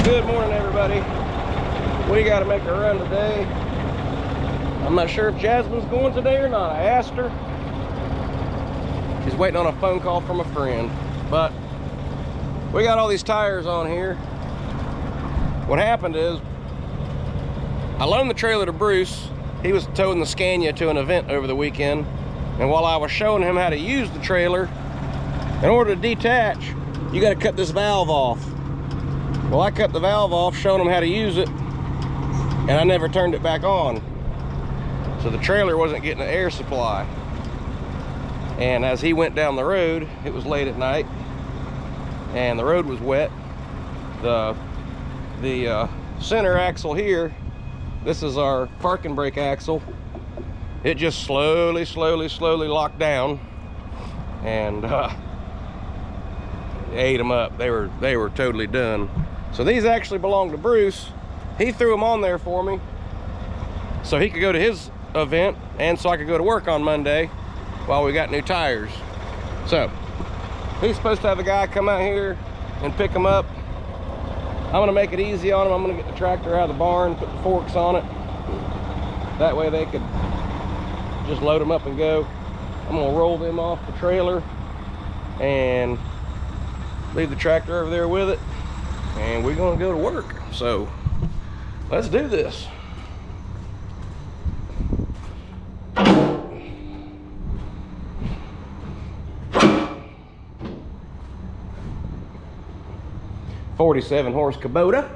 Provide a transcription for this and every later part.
Good morning, everybody. We got to make a run today. I'm not sure if Jasmine's going today or not. I asked her. She's waiting on a phone call from a friend. But we got all these tires on here. What happened is I loaned the trailer to Bruce. He was towing the Scania to an event over the weekend. And while I was showing him how to use the trailer, in order to detach, you got to cut this valve off. Well, I cut the valve off, showing him how to use it, and I never turned it back on. So the trailer wasn't getting an air supply. And as he went down the road, it was late at night, and the road was wet. The center axle here, this is our parking brake axle. It just slowly locked down, and ate them up. They were totally done. So these actually belong to Bruce. He threw them on there for me so he could go to his event and so I could go to work on Monday while we got new tires. So he's supposed to have a guy come out here and pick them up. I'm gonna make it easy on him. I'm gonna get the tractor out of the barn, put the forks on it. That way they could just load them up and go. I'm gonna roll them off the trailer and leave the tractor over there with it, and we're gonna go to work. So let's do this. .47 horse Kubota.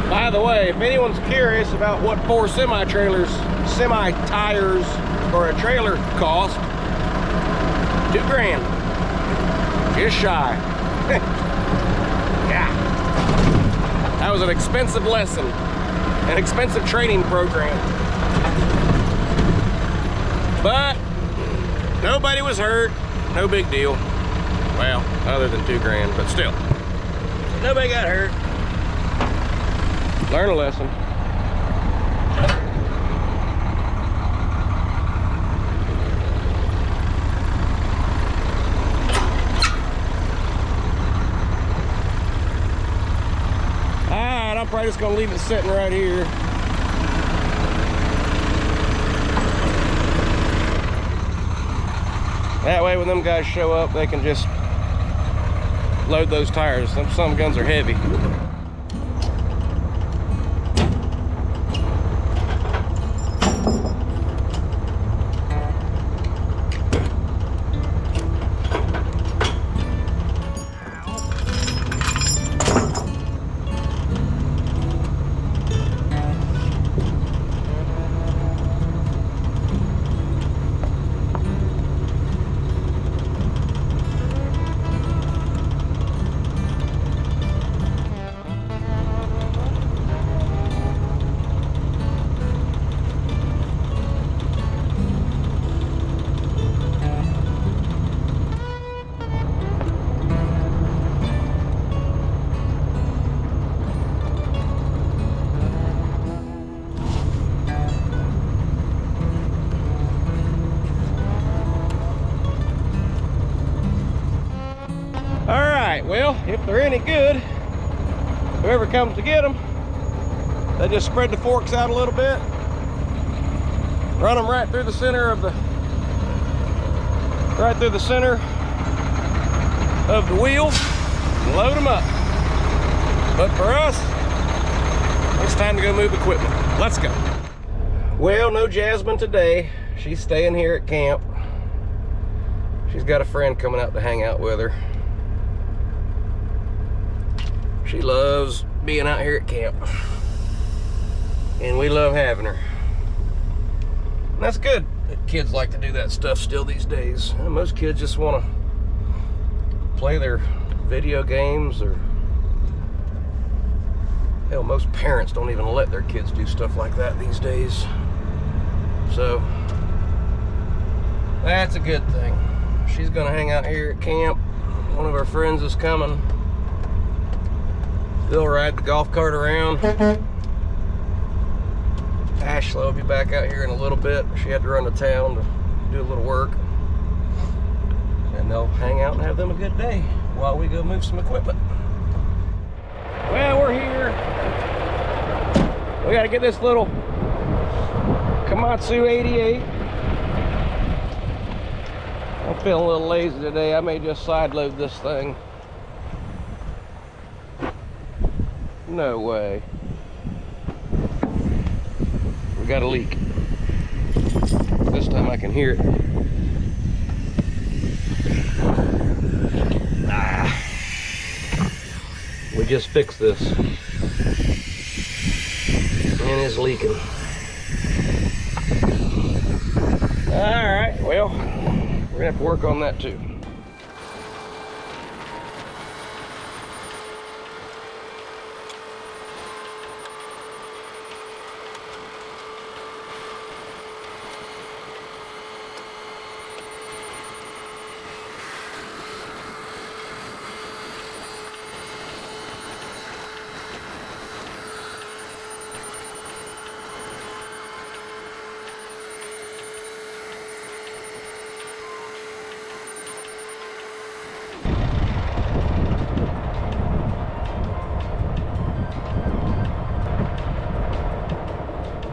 By the way, if anyone's curious about what 4 semi-tires or a trailer cost, $2,000, just shy. Yeah, that was an expensive lesson, an expensive training program. But nobody was hurt, no big deal. Well, other than $2,000, but still, nobody got hurt. Learn a lesson. Alright, I'm probably just gonna leave it sitting right here. That way when them guys show up, they can just load those tires. Some guns are heavy. Well, if they're any good, whoever comes to get them, they just spread the forks out a little bit, run them right through the center of the wheel, and load them up. But for us, It's time to go move equipment. Let's go. Well, no Jasmine today. She's staying here at camp. She's got a friend coming out to hang out with her. She loves being out here at camp. And we love having her. And that's good. Kids like to do that stuff still these days. And most kids just want to play their video games, or hell, most parents don't even let their kids do stuff like that these days. So that's a good thing. She's gonna hang out here at camp. One of our friends is coming. They'll ride the golf cart around. Ashley will be back out here in a little bit. She had to run to town to do a little work. And they'll hang out and have them a good day while we go move some equipment. Well, we're here. We gotta get this little Komatsu 88. I'm feeling a little lazy today. I may just side load this thing. No way. We got a leak. This time I can hear it. We just fixed this. And it's leaking. Alright, well, we're gonna have to work on that too.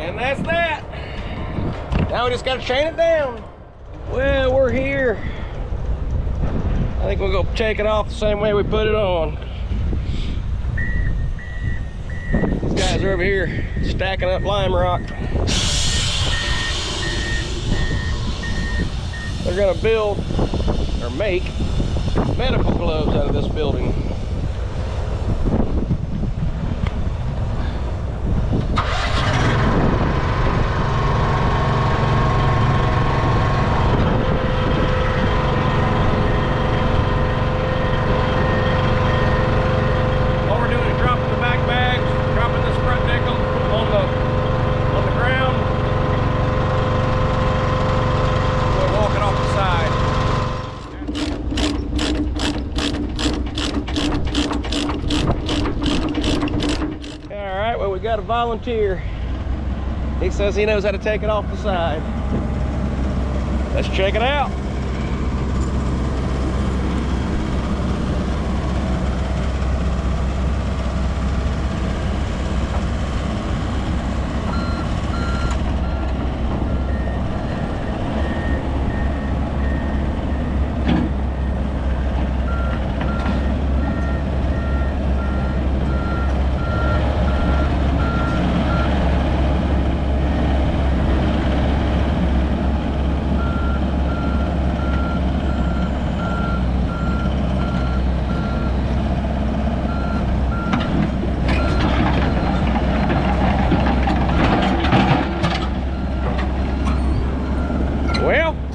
And that's that. Now we just gotta chain it down. Well, we're here. I think we'll go take it off the same way we put it on. These guys are over here stacking up lime rock. They're gonna build or make medical gloves out of this building. Got a volunteer. He says he knows how to take it off the side. Let's check it out.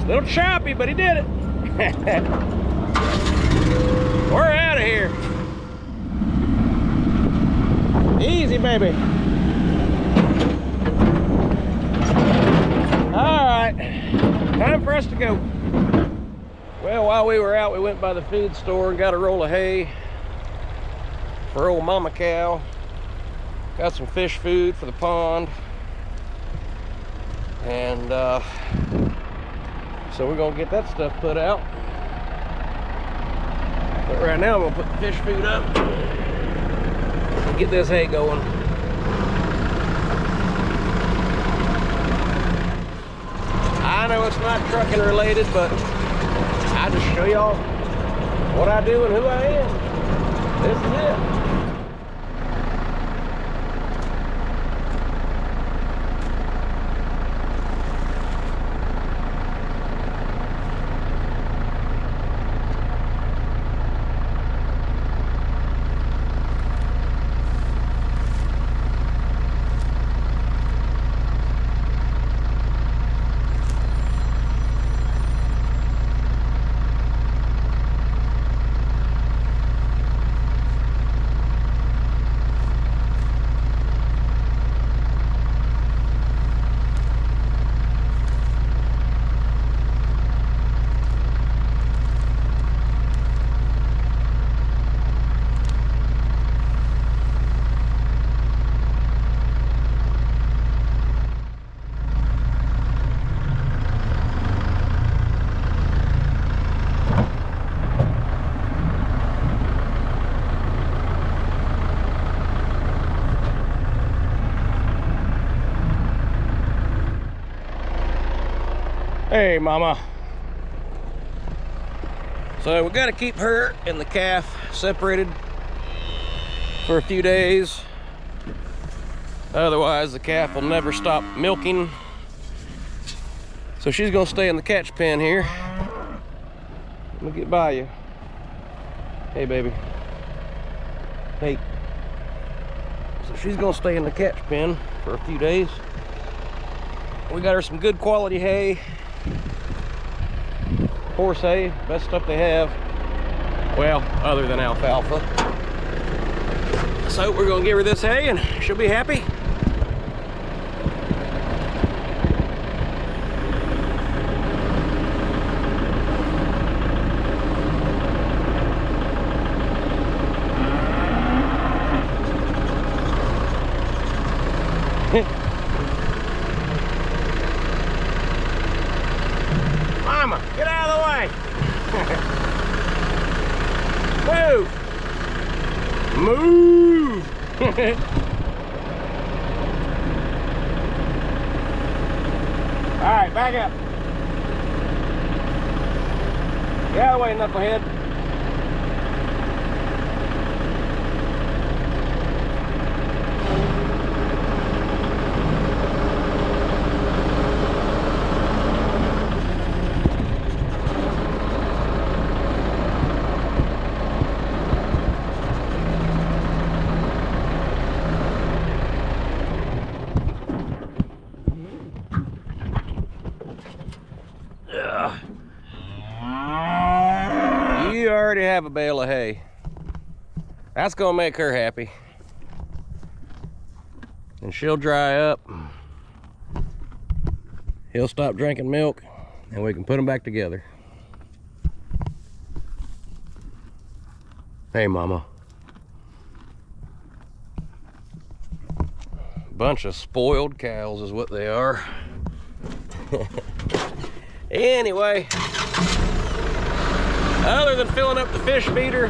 Little choppy, but he did it. We're out of here. Easy, baby. All right, time for us to go. Well, while we were out, we went by the feed store and got a roll of hay for old mama cow. Got some fish food for the pond. And so we're gonna get that stuff put out. But right now I'm gonna put the fish food up and get this hay going. I know it's not trucking related, but I just show y'all what I do and who I am. This is it. Hey, mama. So we got to keep her and the calf separated for a few days. Otherwise, the calf will never stop milking. So she's gonna stay in the catch pen here. Let me get by you. Hey, baby. Hey. So she's gonna stay in the catch pen for a few days. We got her some good quality hay. Horse hay, best stuff they have. Well, other than alfalfa. So we're gonna give her this hay and she'll be happy. Mama, get out of the way. Move. Move. All right, back up. Get out of the way, knucklehead. You already have a bale of hay. That's gonna make her happy. And she'll dry up. He'll stop drinking milk and we can put them back together. Hey, mama. Bunch of spoiled cows is what they are. Anyway, other than filling up the fish feeder,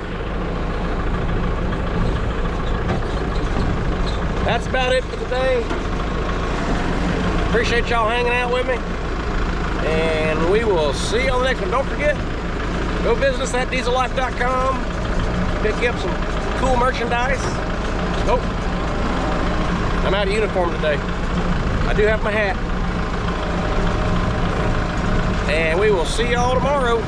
that's about it for today. Appreciate y'all hanging out with me, and we will see you on the next one. Don't forget, go visit us at diesellife.com. Pick up some cool merchandise. Oh, I'm out of uniform today. I do have my hat. And we will see y'all tomorrow.